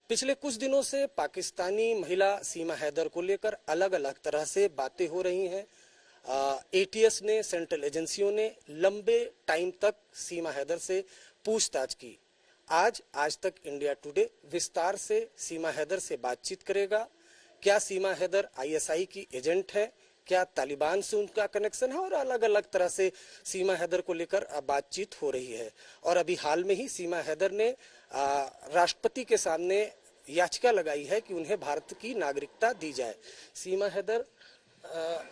पिछले कुछ दिनों से पाकिस्तानी महिला सीमा हैदर को लेकर अलग अलग तरह से बातें हो रही हैं। एटीएस ने, सेंट्रल एजेंसियों ने लंबे टाइम तक सीमा हैदर से पूछताछ की। आज तक इंडिया टुडे विस्तार से सीमा हैदर से बातचीत करेगा। क्या सीमा हैदर आईएसआई की एजेंट है, क्या तालिबान से उनका कनेक्शन है, और अलग अलग तरह से सीमा हैदर को लेकर बातचीत हो रही है। और अभी हाल में ही सीमा हैदर ने राष्ट्रपति के सामने याचिका लगाई है कि उन्हें भारत की नागरिकता दी जाए। सीमा हैदर,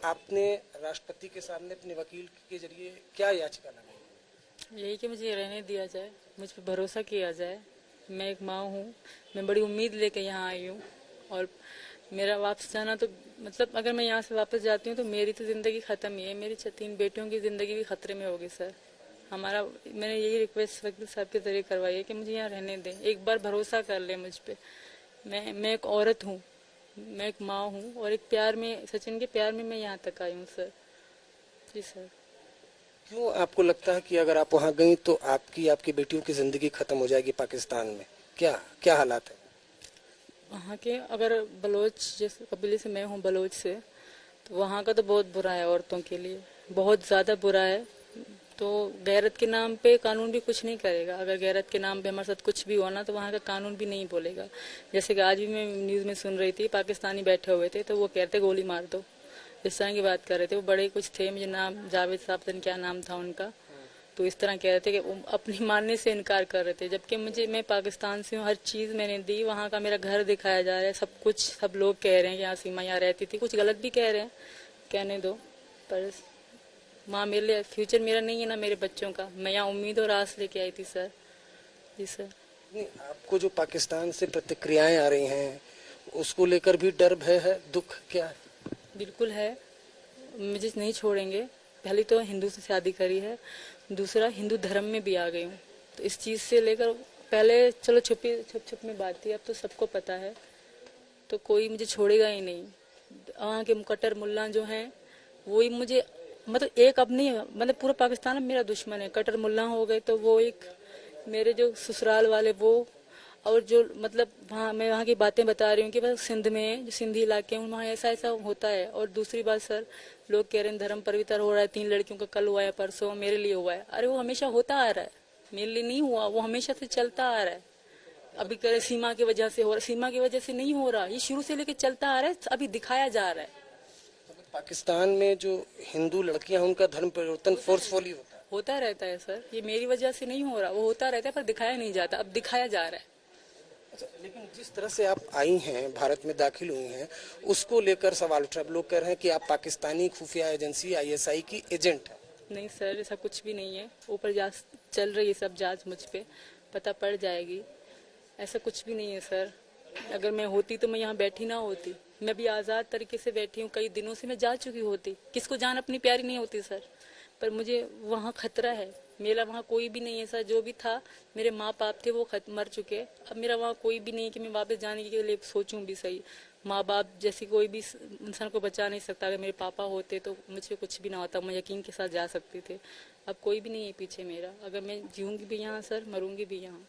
आपने राष्ट्रपति के सामने अपने वकील के जरिए क्या याचिका लगाई? यही कि मुझे रहने दिया जाए, मुझ पर भरोसा किया जाए। मैं एक माँ हूँ, मैं बड़ी उम्मीद लेकर यहाँ आई हूँ, और मेरा वापस जाना तो मतलब अगर मैं यहाँ से वापस जाती हूँ तो मेरी तो ज़िंदगी ख़त्म ही है, मेरी 3 बेटियों की ज़िंदगी भी खतरे में होगी सर। मैंने यही रिक्वेस्ट वकील साहब के जरिए करवाई है कि मुझे यहाँ रहने दें, एक बार भरोसा कर ले मुझ पर। मैं एक औरत हूँ, मैं एक माँ हूँ, और एक प्यार में, सचिन के प्यार में मैं यहाँ तक आई हूँ सर। जी सर। क्यों आपको लगता है कि अगर आप वहाँ गई तो आपकी बेटियों की जिंदगी खत्म हो जाएगी पाकिस्तान में? क्या हालात है वहाँ के? अगर बलोच, जैसे कबीले से मैं हूँ, बलोच से, तो वहाँ का तो बहुत बुरा है, औरतों के लिए बहुत ज़्यादा बुरा है। तो गैरत के नाम पे कानून भी कुछ नहीं करेगा। अगर गैरत के नाम पे हमारे साथ कुछ भी होना तो वहाँ का कानून भी नहीं बोलेगा। जैसे कि आज भी मैं न्यूज़ में सुन रही थी, पाकिस्तानी बैठे हुए थे तो वो कहते गोली मार दो, इस तरह की बात कर रहे थे। वो बड़े कुछ थे, मुझे नाम जावेद साहब क्या नाम था उनका, तो इस तरह कह रहे थे कि वो अपनी मानने से इनकार कर रहे थे। जबकि मैं पाकिस्तान से हूँ, हर चीज़ मैंने दी, वहाँ का मेरा घर दिखाया जा रहा है, सब कुछ। सब लोग कह रहे हैं कि यहाँ सीमा यहाँ रहती थी, कुछ गलत भी कह रहे हैं, कहने दो। पर माँ मेरे लिए, फ्यूचर मेरा नहीं है ना मेरे बच्चों का। मैं यहाँ उम्मीद और आस लेके आई थी सर। जी सर। नहीं, आपको जो पाकिस्तान से प्रतिक्रियाएं आ रही हैं उसको लेकर भी डर, भय है, दुख क्या है? बिल्कुल है, मुझे नहीं छोड़ेंगे। पहले तो हिंदू से शादी करी है, दूसरा हिंदू धर्म में भी आ गई हूँ, तो इस चीज़ से लेकर पहले चलो छुप में बात थी, अब तो सबको पता है, तो कोई मुझे छोड़ेगा ही नहीं। वहाँ के मुकट्टर मुल्ला जो हैं वही मुझे, मतलब एक अब नहीं, मतलब पूरा पाकिस्तान अब मेरा दुश्मन है। कट्टर मुल्ला हो गए तो वो एक, मेरे जो ससुराल वाले वो, और जो मतलब मैं वहाँ की बातें बता रही हूँ कि बस सिंध में जो सिंधी इलाके हैं वहाँ ऐसा ऐसा होता है। और दूसरी बात सर, लोग कह रहे हैं धर्म पवित्र हो रहा है, 3 लड़कियों का कल हुआ है, परसों मेरे लिए हुआ है। अरे वो हमेशा होता आ रहा है, मेरे लिए नहीं हुआ, वो हमेशा से चलता आ रहा है। अभी कह रहे सीमा की वजह से हो रहा है, सीमा की वजह से नहीं हो रहा, ये शुरू से लेकर चलता आ रहा है, अभी दिखाया जा रहा है। पाकिस्तान में जो हिंदू लड़कियां हैं उनका धर्म परिवर्तन फोर्सफुली होता रहता है सर, ये मेरी वजह से नहीं हो रहा, वो होता रहता है पर दिखाया नहीं जाता, अब दिखाया जा रहा है। अच्छा, लेकिन जिस तरह से आप आई हैं, भारत में दाखिल हुई हैं, उसको लेकर सवाल उठ रहा है। लोग कह रहे हैं कि आप पाकिस्तानी खुफिया एजेंसी आईएसआई की एजेंट हैं। नहीं सर, ऐसा कुछ भी नहीं है। ऊपर जांच चल रही है, सब जांच मुझ पे पता पड़ जाएगी। ऐसा कुछ भी नहीं है सर। अगर मैं होती तो मैं यहाँ बैठी ना होती, मैं भी आज़ाद तरीके से बैठी हूँ, कई दिनों से मैं जा चुकी होती। किसको जान अपनी प्यारी नहीं होती सर, पर मुझे वहाँ खतरा है। मेरा वहाँ कोई भी नहीं है सर, जो भी था मेरे माँ बाप थे वो मर चुके। अब मेरा वहाँ कोई भी नहीं है कि मैं वापस जाने के लिए सोचूं भी। सही, माँ बाप जैसी कोई भी इंसान को बचा नहीं सकता। अगर मेरे पापा होते तो मुझे कुछ भी ना होता, मैं यकीन के साथ जा सकती थे। अब कोई भी नहीं है पीछे मेरा, अगर मैं जीऊँगी भी यहाँ सर, मरूंगी भी यहाँ।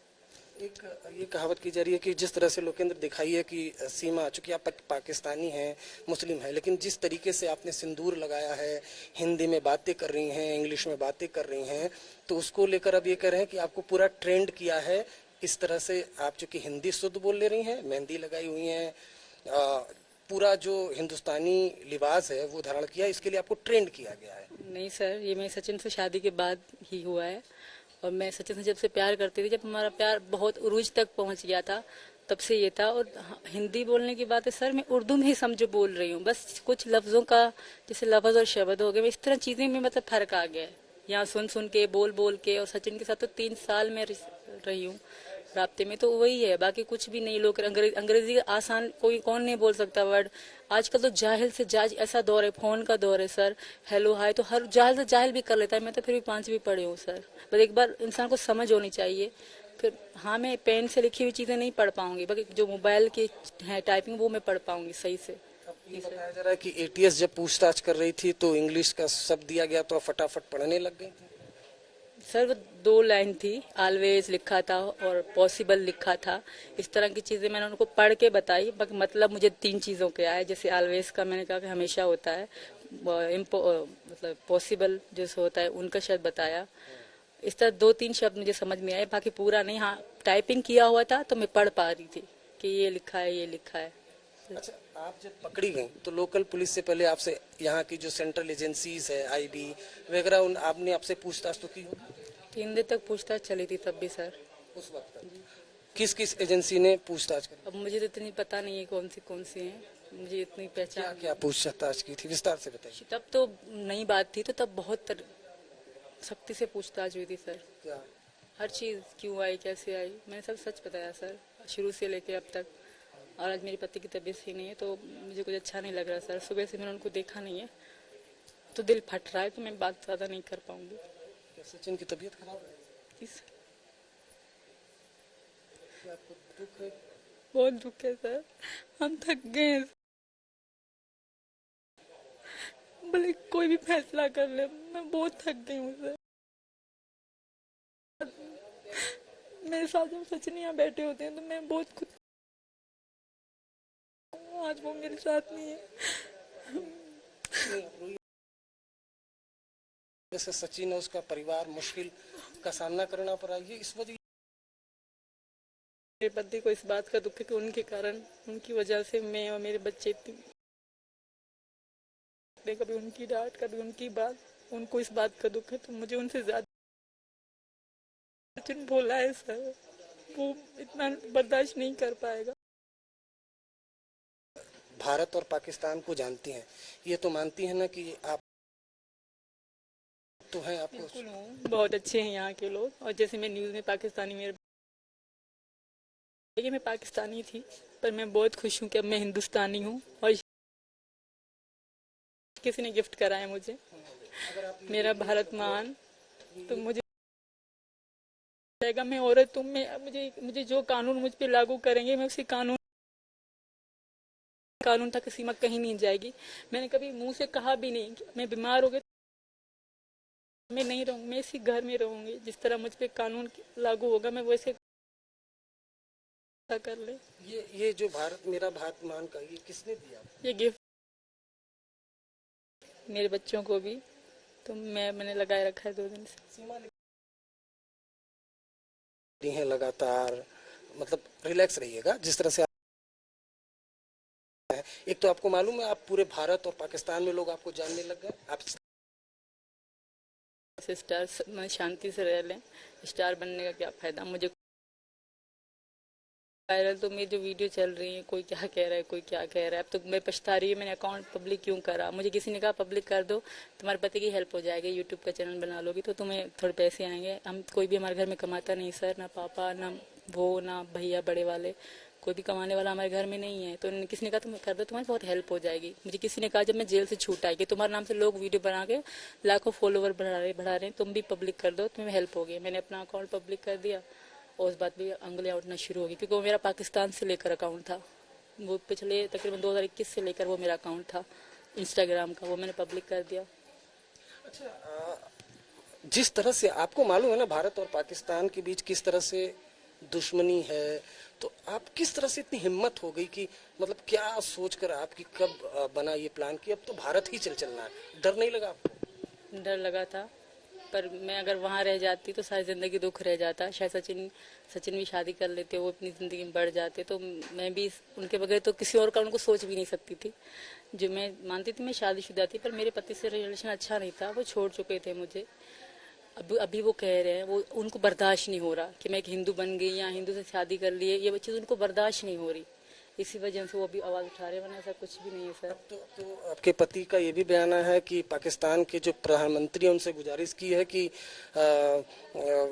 एक ये कहावत की जा रही है कि जिस तरह से लोकेंद्र दिखाई है कि सीमा, चूंकि आप पाकिस्तानी हैं, मुस्लिम हैं, लेकिन जिस तरीके से आपने सिंदूर लगाया है, हिंदी में बातें कर रही हैं, इंग्लिश में बातें कर रही हैं, तो उसको लेकर अब ये कह रहे हैं कि आपको पूरा ट्रेंड किया है। इस तरह से आप चूंकि हिंदी शुद्ध बोल ले रही हैं, मेहंदी लगाई हुई हैं, पूरा जो हिंदुस्तानी लिबास है वो धारण किया, इसके लिए आपको ट्रेंड किया गया है। नहीं सर, ये मैं सचिन से शादी के बाद ही हुआ है, और मैं सचिन से जब से प्यार करती थी, जब हमारा प्यार बहुत उरूज तक पहुंच गया था, तब से ये था। और हिंदी बोलने की बात है सर, मैं उर्दू में ही समझो बोल रही हूँ, बस कुछ लफ्जों का जैसे लफ्ज और शब्द हो गए, इस तरह चीजें में मतलब फर्क आ गया है। यहाँ सुन के, बोल के, और सचिन के साथ तो 3 साल में रही हूँ राब्ते में, तो वही है, बाकी कुछ भी नहीं। लोग अंग्रेजी आसान, कोई कौन नहीं बोल सकता वर्ड। आजकल तो जाहिल से जाज ऐसा दौर है, फोन का दौर है सर। हेलो हाय तो हर जाहिल से जाहिल भी कर लेता है। मैं तो फिर भी 5वीं पढ़ी हूँ सर, बस एक बार इंसान को समझ होनी चाहिए। फिर हाँ, मैं पेन से लिखी हुई चीजें नहीं पढ़ पाऊंगी, बाकी जो मोबाइल की है टाइपिंग वो मैं पढ़ पाऊंगी सही से। ये बताया जा रहा है कि एटीएस जब पूछताछ कर रही थी तो इंग्लिश का शब्द दिया गया तो आप फटाफट पढ़ने लग गई थी। सर वो 2 लाइन थी, ऑलवेज लिखा था और पॉसिबल लिखा था। इस तरह की चीज़ें मैंने उनको पढ़ के बताई, बाकी मतलब मुझे 3 चीज़ों के आए। जैसे ऑलवेज का मैंने कहा कि हमेशा होता है, मतलब पॉसिबल जो होता है उनका शब्द बताया। इस तरह 2-3 शब्द मुझे समझ में आए, बाकी पूरा नहीं। हाँ, टाइपिंग किया हुआ था तो मैं पढ़ पा रही थी कि ये लिखा है, ये लिखा है। अच्छा, आप जब पकड़ी गई तो लोकल पुलिस से पहले आपसे यहाँ की जो सेंट्रल एजेंसीज है, आईबी वगैरह, उन आपने आपसे पूछताछ तो की होगी? 3 दिन तक पूछताछ चली थी तब भी सर। उस वक्त किस किस एजेंसी ने पूछताछ करी? अब मुझे तो इतनी पता नहीं है कौन सी है, मुझे इतनी क्या पहचान। क्या पूछताछ की थी, विस्तार से बताइए। तब तो नई बात थी, तो तब बहुत सख्ती से पूछताछ हुई थी सर। क्या? हर चीज़ क्यों आई, कैसे आई, मैंने सब सच बताया सर, शुरू से लेके अब तक। और आज मेरे पति की तबीयत सही नहीं है तो मुझे कुछ अच्छा नहीं लग रहा सर। सुबह से मैंने उनको देखा नहीं है तो दिल फट रहा है, तो मैं बात ज़्यादा नहीं कर पाऊंगी। क्या सचिन की तबीयत खराब है? इस क्या आपको दुख है? बहुत दुख है सर, हम थक गए हैं। भले कोई भी फैसला कर ले, मैं बहुत थक गई हूँ सर। मेरे साथ जब सचिन यहाँ बैठे होते हैं तो मैं बहुत खुद, आज वो मेरे साथ नहीं है। नहीं, आप रोइए। जैसे सचिन और उसका परिवार मुश्किल का सामना करना पड़ा, ये इस वजह मेरे पति को इस बात का दुख है कि उनके कारण, उनकी वजह से मैं और मेरे बच्चे कभी उनकी डांट, कभी उनकी बात, उनको इस बात का दुख है। तो मुझे उनसे ज्यादा सचिन बोला है सर, वो इतना बर्दाश्त नहीं कर पाएगा। भारत और पाकिस्तान को जानती हैं, ये तो मानती है ना कि आप तो हैं, आपको बिल्कुल हूँ, बहुत अच्छे हैं यहाँ के लोग। और जैसे मैं न्यूज़ में पाकिस्तानी, मेरे देखिए मैं पाकिस्तानी थी पर मैं बहुत खुश हूँ कि अब मैं हिंदुस्तानी हूँ। और किसी ने गिफ्ट करा है मुझे मेरा भारत मान, तो मुझे मैं औरत हूँ। मैं मुझे जो कानून मुझ पे लागू करेंगे, मैं उसी कानून तक सीमा कहीं नहीं जाएगी। मैंने कभी मुंह से कहा भी नहीं कि मैं बीमार हो गई मैं नहीं रहूँगी, मैं इसी घर में रहूंगी। जिस तरह मुझ पे कानून लागू होगा मैं वैसे कर ले। ये जो भारत मेरा भारत मान का, ये किसने दिया? ये गिफ्ट मेरे बच्चों को भी, तो मैंने लगाए रखा है 2 दिन से। सीमा दी है लगातार, मतलब रिलैक्स रहिएगा जिस तरह से आप, एक तो आपको मालूम है आप पूरे भारत और पाकिस्तान में लोग आपको जानने लग गए। आप स्टार शांति से रह लें, स्टार बनने का क्या फायदा। मुझे वायरल तो मेरी जो वीडियो चल रही है, कोई क्या कह रहा है, कोई क्या कह रहा है। अब तो मैं पछता रही हूँ मैंने अकाउंट पब्लिक क्यों करा। मुझे किसी ने कहा पब्लिक कर दो, तुम्हारे पति की हेल्प हो जाएगी, यूट्यूब का चैनल बना लोगी तो तुम्हें थोड़े पैसे आएंगे। हम कोई भी हमारे घर में कमाता नहीं सर, ना पापा, ना वो, ना भैया बड़े वाले, कोई भी कमाने वाला हमारे घर में नहीं है। तो किसी ने कहा तुम कर दो, तुम्हारी बहुत हेल्प हो जाएगी। मुझे किसी ने कहा जब मैं जेल से छूट आई कि तुम्हारे नाम से लोग वीडियो बना के लाखों फॉलोवर बढ़ा रहे हैं, तुम भी पब्लिक कर दो, तुम्हें हेल्प होगी। मैंने अपना अकाउंट पब्लिक कर दिया और उस बात भी उंगलियां उठना शुरू होगी, क्योंकि वो मेरा पाकिस्तान से लेकर अकाउंट था। वो पिछले तकरीबन 2021 से लेकर वो मेरा अकाउंट था इंस्टाग्राम का, वो मैंने पब्लिक कर दिया। अच्छा, जिस तरह से आपको मालूम है ना भारत और पाकिस्तान के बीच किस तरह से दुश्मनी है, तो आप किस तरह से इतनी हिम्मत हो गई कि मतलब क्या सोचकर आपकी कब बना ये प्लान कि अब तो भारत ही चलना है? डर नहीं लगा आपको? डर लगा था, पर मैं अगर वहाँ रह जाती तो सारी ज़िंदगी दुख रह जाता। शायद सचिन भी शादी कर लेते, वो अपनी ज़िंदगी में बढ़ जाते, तो मैं भी उनके बगैर तो किसी और का उनको सोच भी नहीं सकती थी। जो मैं मानती थी मैं शादीशुदा थी, पर मेरे पति से रिलेशन अच्छा नहीं था, वो छोड़ चुके थे मुझे। अभी वो कह रहे हैं, वो उनको बर्दाश्त नहीं हो रहा कि मैं एक हिंदू बन गई या हिंदू से शादी कर लिए, ये चीज़ उनको बर्दाश्त नहीं हो रही। इसी वजह से वो अभी आवाज़ उठा रहे, वरना ऐसा कुछ भी नहीं है सर। तो आपके पति का ये भी बयान है कि पाकिस्तान के जो प्रधानमंत्री हैं उनसे गुजारिश की है कि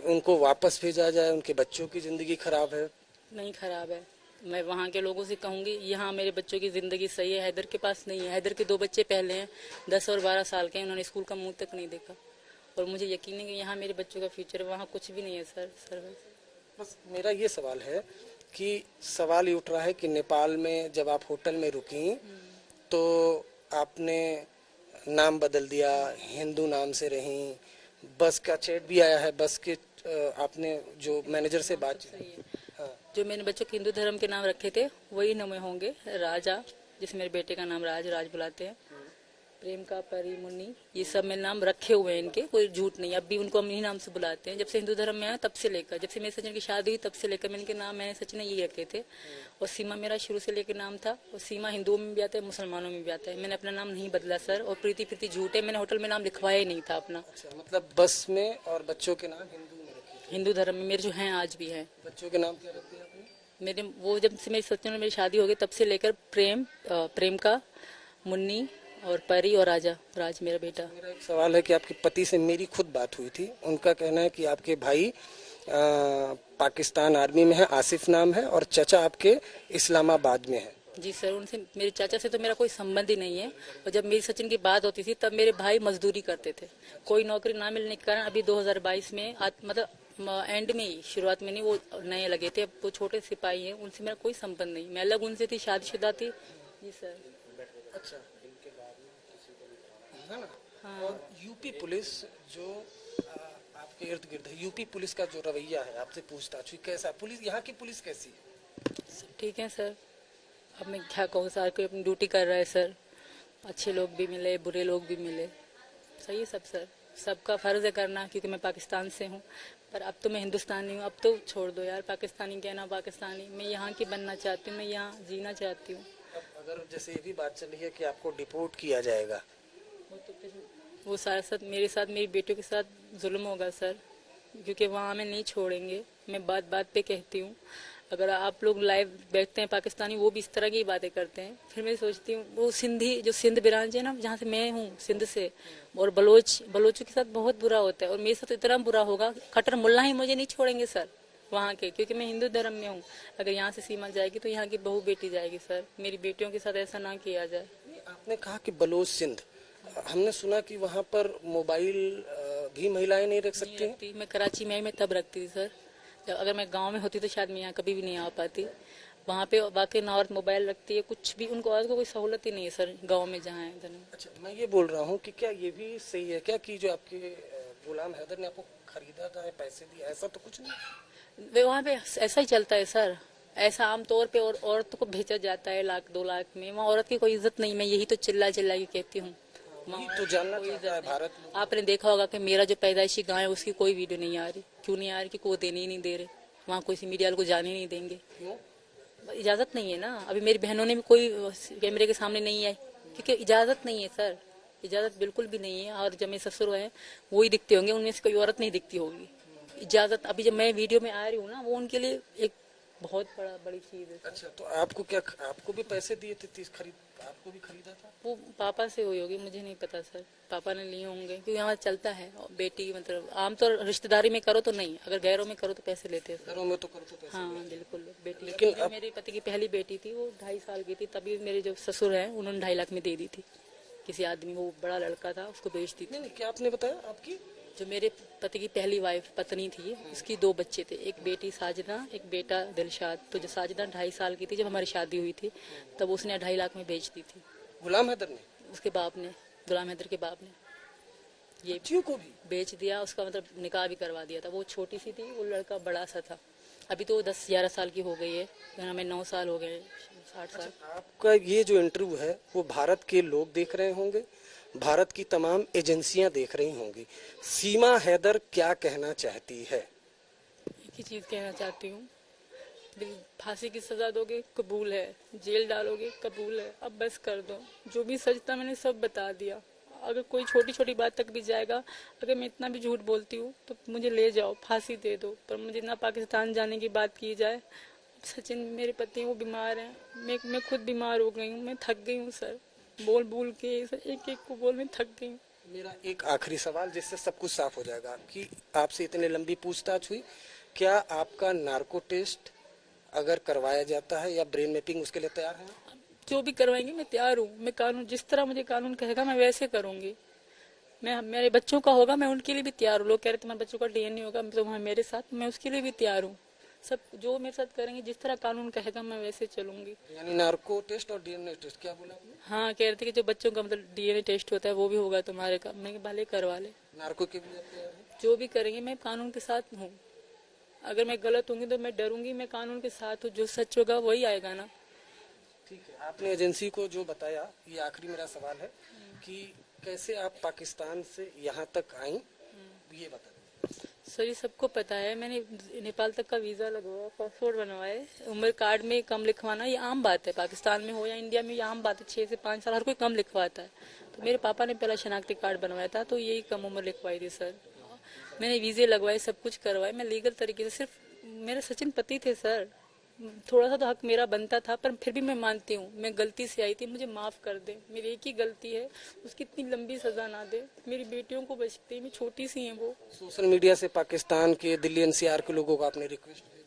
उनको वापस भेजा जाए, उनके बच्चों की जिंदगी खराब है। नहीं खराब है, मैं वहाँ के लोगों से कहूँगी यहाँ मेरे बच्चों की ज़िंदगी सही है। हैदर के पास नहीं है, हैदर के 2 बच्चे पहले हैं, 10 और 12 साल के हैं, उन्होंने स्कूल का मुंह तक नहीं देखा। और मुझे यकीन है कि यहाँ मेरे बच्चों का फ्यूचर है, वहाँ कुछ भी नहीं है सर। बस मेरा ये सवाल है कि सवाल ये उठ रहा है कि नेपाल में जब आप होटल में रुकी तो आपने नाम बदल दिया, हिंदू नाम से रहीं, बस का चैट भी आया है, बस के आपने जो मैनेजर से बात सही है। हाँ, जो मैंने बच्चों के हिंदू धर्म के नाम रखे थे वही नाम होंगे। राजा, जिसे मेरे बेटे का नाम राज बुलाते हैं, प्रेम का, परी, मुन्नी, ये सब मैंने नाम रखे हुए हैं इनके, कोई झूठ नहीं। अब भी उनको हम इन्हीं नाम से बुलाते हैं। जब से हिंदू धर्म में आया तब से लेकर, जब से मेरे सचिन की शादी हुई तब से लेकर मैंने इनके नाम, मैंने सचिन यही रखे थे। और सीमा मेरा शुरू से लेकर नाम था। और सीमा हिंदुओं में भी आता है, मुसलमानों में भी आता है। मैंने अपना नाम नहीं बदला सर। और प्रीति प्रीति झूठ है, मैंने होटल में नाम लिखवाया ही नहीं था अपना। अच्छा, मतलब बस में और बच्चों के नाम हिंदू में रखे हिंदू धर्म में मेरे जो हैं आज भी हैं। थे। बच्चों के नाम क्या रख दिया आपने? मेरे वो जब से मेरी सचिन में मेरी शादी हो गई तब से लेकर प्रेम का, मुन्नी और परी और राज मेरा बेटा। मेरा एक सवाल है कि आपके पति से मेरी खुद बात हुई थी। उनका कहना है कि आपके भाई पाकिस्तान आर्मी में है, आसिफ नाम है, और चाचा आपके इस्लामाबाद में है। जी सर, उनसे, मेरे चाचा से तो मेरा कोई संबंध ही नहीं है। और जब मेरी सचिन की बात होती थी तब मेरे भाई मजदूरी करते थे। कोई नौकरी ना मिलने के कारण अभी 2022 में मतलब एंड में ही, शुरुआत में नहीं, वो नए लगे थे। अब वो छोटे सिपाही हैं, उनसे मेरा कोई संबंध नहीं। मैं अलग उनसे थी, शादीशुदा थी। जी सर। अच्छा, है ना? हाँ। और यूपी पुलिस जो आपके इर्द गिर्द है, यूपी पुलिस का जो रवैया है, आपसे पूछताछ हुई, कैसा पुलिस, यहाँ की पुलिस कैसी है? सब ठीक है सर। अब मैं क्या कहूँ सर, कोई अपनी ड्यूटी कर रहा है सर। अच्छे लोग भी मिले, बुरे लोग भी मिले, सही है सब सर। सबका फर्ज है करना, क्योंकि मैं पाकिस्तान से हूँ। पर अब तो मैं हिंदुस्तानी हूँ। अब तो छोड़ दो यार, पाकिस्तानी कहना, पाकिस्तानी। मैं यहाँ की बनना चाहती हूँ, मैं यहाँ जीना चाहती हूँ। अब अगर जैसे ये भी बात चली है कि आपको डिपोर्ट किया जाएगा, वो तो फिर वो सारे साथ मेरे साथ, मेरी बेटियों के साथ जुल्म होगा सर, क्योंकि वहाँ हमें नहीं छोड़ेंगे। मैं बात बात पे कहती हूँ। अगर आप लोग लाइव बैठते हैं पाकिस्तानी, वो भी इस तरह की बातें करते हैं। फिर मैं सोचती हूँ वो सिंधी, जो सिंध बिरांज है ना, जहाँ से मैं हूँ, सिंध से, और बलोचों के साथ बहुत बुरा होता है। और मेरे साथ इतना बुरा होगा, कट्टर मुल्ला ही मुझे नहीं छोड़ेंगे सर वहाँ के, क्योंकि मैं हिंदू धर्म में हूँ। अगर यहाँ से सीमा जाएगी तो यहाँ की बहू बेटी जाएगी सर। मेरी बेटियों के साथ ऐसा ना किया जाए। आपने कहा कि बलोच सिंध, हमने सुना कि वहाँ पर मोबाइल भी महिलाएं नहीं रख सकती हैं। रखती, मैं कराची में आई, मैं तब रखती थी सर। जब अगर मैं गांव में होती तो शायद मैं यहाँ कभी भी नहीं आ पाती। वहाँ पे वाकई ना औरत मोबाइल रखती है, कुछ भी उनको औरत को कोई सहूलत ही नहीं है सर, गांव में जहाँ है इधर। अच्छा, मैं ये बोल रहा हूँ कि क्या ये भी सही है क्या कि जो आपके गुलाम हैदर ने आपको खरीदा था, पैसे दिए, ऐसा तो कुछ नहीं? वे वहाँ पे ऐसा ही चलता है सर। ऐसा आमतौर पे और औरत को भेजा जाता है 1-2 लाख में। वहाँ औरत की कोई इज्जत नहीं। मैं यही तो चिल्ला चिल्ला के कहती हूँ। वही तो जानना चाहता है भारत में। आपने देखा होगा कि मेरा जो पैदाइशी गांव है उसकी कोई वीडियो नहीं आ रही। क्यों नहीं आ रही? कि कोई देने ही नहीं दे रहे। वहाँ कोई सी मीडिया को जाने नहीं देंगे। क्यों? इजाजत नहीं है ना। अभी मेरी बहनों ने भी कोई कैमरे के सामने नहीं आई, क्योंकि इजाजत नहीं है सर। इजाजत बिल्कुल भी नहीं है। और जब मेरे ससुर है वो ही दिखते होंगे, उनमें से कोई औरत नहीं दिखती होगी। इजाजत, अभी जब मैं वीडियो में आ रही हूँ ना, वो उनके लिए एक बहुत बड़ी चीज है। अच्छा, तो आपको क्या, आपको भी पैसे दिए थे, आपको भी खरीदा था? वो पापा से हुई होगी, मुझे नहीं पता सर। पापा ने लिए होंगे, क्योंकि यहाँ चलता है। बेटी मतलब आमतौर रिश्तेदारी में करो तो नहीं, अगर गैरों में करो तो पैसे लेते हैं। घरों में तो करो तो पैसे। हाँ बिल्कुल। बेटी, लेकिन लेकिन मेरे पति की पहली बेटी थी, वो 2.5 साल की थी, तभी मेरे जो ससुर हैं उन्होंने 2.5 लाख में दे दी थी। किसी आदमी, वो बड़ा लड़का था, उसको बेच दी थी। नहीं, क्या आपने बताया आपकी? जो मेरे पति की पहली वाइफ पत्नी थी, उसकी 2 बच्चे थे, एक बेटी साजिदा, एक बेटा दिलशाद। तो जो साजिदा 2.5 साल की थी जब हमारी शादी हुई थी, तब उसने 2.5 लाख में बेच दी थी। गुलाम हैदर ने? उसके बाप ने, गुलाम हैदर के बाप ने ये बच्चियों को भी? बेच दिया। उसका मतलब निकाह भी करवा दिया था। वो छोटी सी थी, वो लड़का बड़ा सा था। अभी तो 10-11 साल की हो गई है, हमें 9 साल हो गए, 60 साल। आपका ये जो इंटरव्यू है वो भारत के लोग देख रहे होंगे, भारत की तमाम एजेंसियां देख रही होंगी। सीमा हैदर क्या कहना चाहती है? एक ही चीज कहना चाहती हूँ, फांसी की सजा दोगे कबूल है, जेल डालोगे कबूल है, अब बस कर दो। जो भी सच था मैंने सब बता दिया। अगर कोई छोटी छोटी बात तक भी जाएगा, अगर मैं इतना भी झूठ बोलती हूँ तो मुझे ले जाओ, फांसी दे दो, पर मुझे ना पाकिस्तान जाने की बात की जाए। सचिन मेरे पति वो बीमार हैं, मैं खुद बीमार हो गई हूँ, मैं थक गई हूँ सर। बोल बोल के एक एक को बोल मैं थक गई हूँ। मेरा एक आखिरी सवाल जिससे सब कुछ साफ हो जाएगा। आपकी, आपसे इतनी लंबी पूछताछ हुई, क्या आपका नार्को टेस्ट अगर करवाया जाता है या ब्रेन मैपिंग, उसके लिए तैयार है? जो भी करवाएंगे मैं तैयार हूँ। मैं कानून, जिस तरह मुझे कानून कहेगा मैं वैसे करूंगी। मैं, मेरे बच्चों का होगा मैं उनके लिए भी तैयार हूँ। लोग कह रहे तुम्हारे बच्चों का डीएनए होगा तो वहाँ मेरे साथ, मैं उसके लिए भी तैयार हूँ। सब जो मेरे साथ करेंगे, जिस तरह कानून कहेगा मैं वैसे चलूंगी। यानी नार्को टेस्ट और डीएनए टेस्ट, क्या बोला आपने? हाँ, कह रहे थे कि जो बच्चों का मतलब डीएनए टेस्ट होता है वो भी होगा तुम्हारे का। मैं भले करवा ले। नार्को के भी आप तैयार हैं? जो भी करेंगे मैं कानून के साथ हूँ। अगर मैं गलत होंगी तो मैं डरूंगी, मैं कानून के साथ हूँ, जो सच होगा वही आएगा ना। ठीक है, आपने एजेंसी को जो बताया, ये आखिरी मेरा सवाल है कि कैसे आप पाकिस्तान से यहाँ तक आई, ये बता दें। सर ये सबको पता है, मैंने नेपाल तक का वीजा लगवाया, पासपोर्ट बनवाए, उम्र कार्ड में कम लिखवाना ये आम बात है, पाकिस्तान में हो या इंडिया में ये आम बात है। 6 से 5 साल हर कोई कम लिखवाता है। तो मेरे पापा ने पहला शनाख्ती कार्ड बनवाया था, तो यही कम उम्र लिखवाई थी सर। मैंने वीजे लगवाए, सब कुछ करवाए, मैं लीगल तरीके से। सिर्फ मेरे सचिन पति थे सर, थोड़ा सा तो हक मेरा बनता था, पर फिर भी मैं मानती हूँ मैं गलती से आई थी, मुझे माफ कर दे, मेरी एक ही गलती है, उसकी इतनी लंबी सजा ना दे, मेरी बेटियों को बचते, मैं छोटी सी हैं वो। सोशल मीडिया से पाकिस्तान के दिल्ली एनसीआर के लोगों को आपने रिक्वेस्ट भेजी?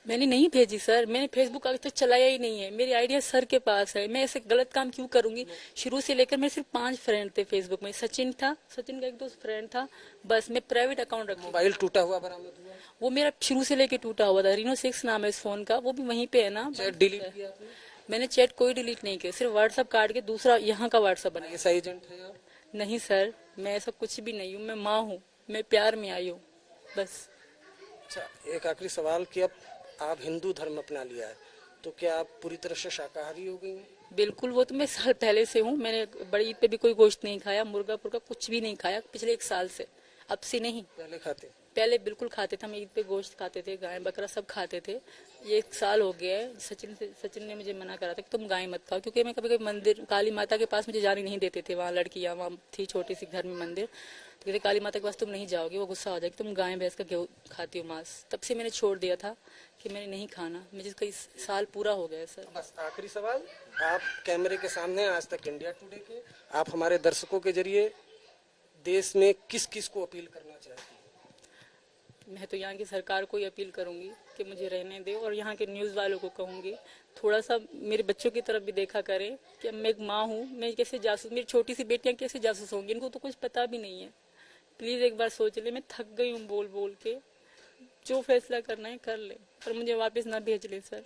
मैंने नहीं भेजी सर, मैंने फेसबुक आज तक चलाया ही नहीं है, मेरी आइडिया सर के पास है, मैं ऐसे गलत काम क्यों करूंगी। शुरू से लेकर मेरे सिर्फ 5 फ्रेंड थे फेसबुक में, सचिन था, सचिन का एक दोस्त फ्रेंड था, बस। मैं प्राइवेट अकाउंट रखी। मोबाइल टूटा हुआ बरामद हुआ? वो मेरा शुरू से लेके टूटा हुआ था, Reno 6 नाम है इस फोन का, वो भी वहीं पे है ना। चैट डिलीट किया आपने? मैंने चैट कोई डिलीट नहीं किया, सिर्फ व्हाट्सएप काट के दूसरा यहाँ का व्हाट्सएप बनाया। ऐसा एजेंट है आप? नहीं सर, मैं ऐसा कुछ भी नहीं हूँ, मैं माँ हूँ, मैं प्यार में आई हूँ, बस। अच्छा, एक आखिरी सवाल कि अब आप हिंदू धर्म अपना लिया है, तो क्या आप पूरी तरह से शाकाहारी हो गई हैं? बिल्कुल, वो तो मैं साल पहले से हूँ, मैंने बड़ी ईद पे भी कोई गोश्त नहीं खाया, मुर्गा पुर्गा कुछ भी नहीं खाया पिछले 1 साल से, अब से नहीं। पहले खाते? पहले बिल्कुल खाते थे हम, ईद पे गोश्त खाते थे, गाय बकरा सब खाते थे। ये 1 साल हो गया है। सचिन ने मुझे मना करा था कि तुम गाय मत खाओ, क्योंकि मैं कभी कभी मंदिर काली माता के पास मुझे जाने नहीं देते थे, वहाँ लड़कियाँ, वहाँ थी छोटी सी घर में मंदिर, तो कहते काली माता के पास तुम नहीं जाओगी, वो गुस्सा हो जाएगी, तुम गाय भैंस का गेहूँ खाती हो मांस। तब से मैंने छोड़ दिया था कि मैंने नहीं खाना, मुझे कई साल पूरा हो गया सर। बस आखिरी सवाल, आप कैमरे के सामने आज तक इंडिया टुडे के, आप हमारे दर्शकों के जरिए देश में किस किस को अपील करना चाहती हैं? मैं तो यहाँ की सरकार को ही अपील करूंगी कि मुझे रहने दे, और यहाँ के न्यूज़ वालों को कहूंगी थोड़ा सा मेरे बच्चों की तरफ भी देखा करें कि अब मैं एक माँ हूँ, मैं कैसे जासूस, मेरी छोटी सी बेटियाँ कैसे जासूस होंगी, इनको तो कुछ पता भी नहीं है। प्लीज़ एक बार सोच ले, मैं थक गई हूँ बोल बोल के, जो फैसला करना है कर ले, पर मुझे वापस ना भेज ले सर।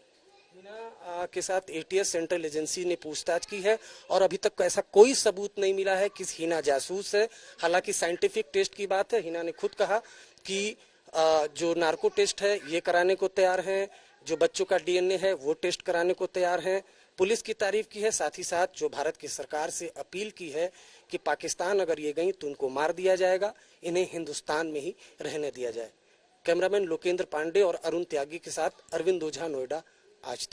हिना के साथ एटीएस सेंट्रल एजेंसी ने पूछताछ की है और अभी तक ऐसा कोई सबूत नहीं मिला है कि हिना जासूस है। हालांकि साइंटिफिक टेस्ट की बात है, हिना ने खुद कहा कि जो नार्को टेस्ट है ये कराने को तैयार हैं, जो बच्चों का डीएनए है वो टेस्ट कराने को तैयार हैं। पुलिस की तारीफ की है, साथ ही साथ जो भारत की सरकार से अपील की है कि पाकिस्तान अगर ये गई तो उनको मार दिया जाएगा, इन्हें हिंदुस्तान में ही रहने दिया जाए। कैमरामैन लोकेंद्र पांडे और अरुण त्यागी के साथ अरविंद ओझा, नोएडा, आज तक।